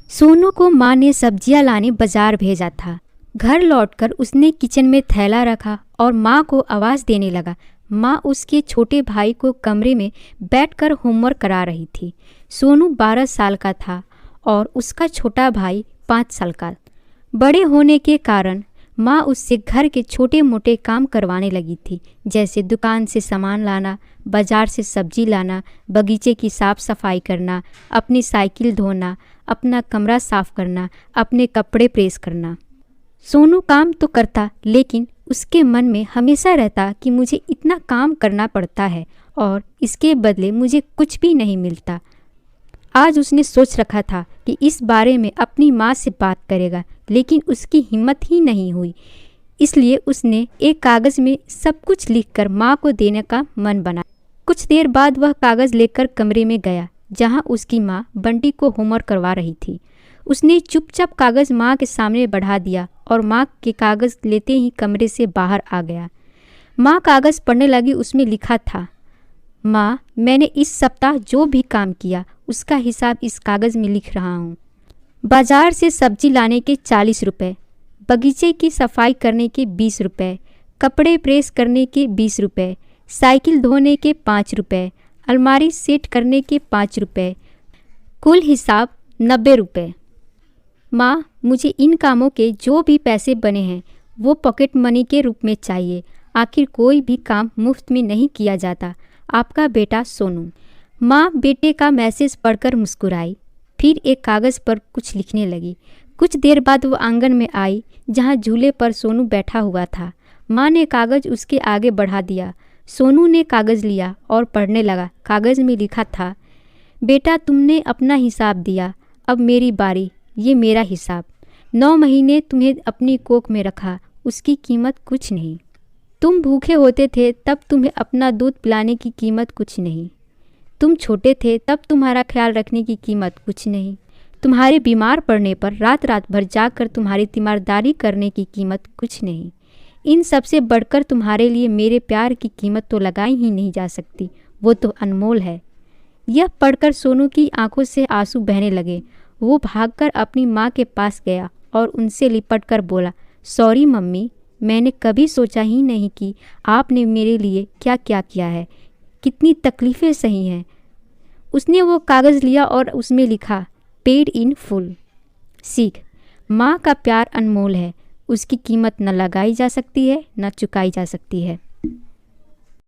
सोनू को माँ ने सब्जियां लाने बाजार भेजा था। घर लौटकर उसने किचन में थैला रखा और माँ को आवाज़ देने लगा। माँ उसके छोटे भाई को कमरे में बैठकर होमवर्क करा रही थी। सोनू 12 साल का था और उसका छोटा भाई 5 साल का। बड़े होने के कारण माँ उससे घर के छोटे मोटे काम करवाने लगी थी, जैसे दुकान से सामान लाना, बाजार से सब्जी लाना, बगीचे की साफ़ सफाई करना, अपनी साइकिल धोना, अपना कमरा साफ़ करना, अपने कपड़े प्रेस करना। सोनू काम तो करता, लेकिन उसके मन में हमेशा रहता कि मुझे इतना काम करना पड़ता है और इसके बदले मुझे कुछ भी नहीं मिलता। आज उसने सोच रखा था कि इस बारे में अपनी माँ से बात करेगा, लेकिन उसकी हिम्मत ही नहीं हुई। इसलिए उसने एक कागज़ में सब कुछ लिखकर माँ को देने का मन बना। कुछ देर बाद वह कागज़ लेकर कमरे में गया जहाँ उसकी माँ बंटी को होमवर्क करवा रही थी। उसने चुपचाप कागज़ माँ के सामने बढ़ा दिया और माँ के कागज़ लेते ही कमरे से बाहर आ गया। माँ कागज़ पढ़ने लगी। उसमें लिखा था, माँ, मैंने इस सप्ताह जो भी काम किया उसका हिसाब इस कागज़ में लिख रहा हूँ। बाज़ार से सब्जी लाने के 40 रुपये, बगीचे की सफाई करने के 20 रुपये, कपड़े प्रेस करने के 20 रुपये, साइकिल धोने के 5 रुपये, अलमारी सेट करने के 5 रुपये, कुल हिसाब 90 रुपये। माँ, मुझे इन कामों के जो भी पैसे बने हैं वो पॉकेट मनी के रूप में चाहिए। आखिर कोई भी काम मुफ्त में नहीं किया जाता। आपका बेटा सोनू। माँ बेटे का मैसेज पढ़कर मुस्कुराई, फिर एक कागज़ पर कुछ लिखने लगी। कुछ देर बाद वो आंगन में आई जहाँ झूले पर सोनू बैठा हुआ था। माँ ने कागज़ उसके आगे बढ़ा दिया। सोनू ने कागज़ लिया और पढ़ने लगा। कागज़ में लिखा था, बेटा तुमने अपना हिसाब दिया, अब मेरी बारी, ये मेरा हिसाब। 9 महीने तुम्हें अपनी कोख में रखा, उसकी कीमत कुछ नहीं। तुम भूखे होते थे तब तुम्हें अपना दूध पिलाने की कीमत कुछ नहीं। तुम छोटे थे तब तुम्हारा ख्याल रखने की कीमत कुछ नहीं। तुम्हारे बीमार पड़ने पर रात रात भर जाकर तुम्हारी तीमारदारी करने की कीमत कुछ नहीं। इन सब से बढ़कर तुम्हारे लिए मेरे प्यार की कीमत तो लगाई ही नहीं जा सकती, वो तो अनमोल है। यह पढ़कर सोनू की आंखों से आंसू बहने लगे। वो भागकर अपनी माँ के पास गया और उनसे लिपटकर बोला, सॉरी मम्मी, मैंने कभी सोचा ही नहीं कि आपने मेरे लिए क्या क्या किया है, कितनी तकलीफ़ें सही हैं। उसने वो कागज़ लिया और उसमें लिखा, पेड इन फुल। सीख, माँ का प्यार अनमोल है, उसकी कीमत न लगाई जा सकती है न चुकाई जा सकती है।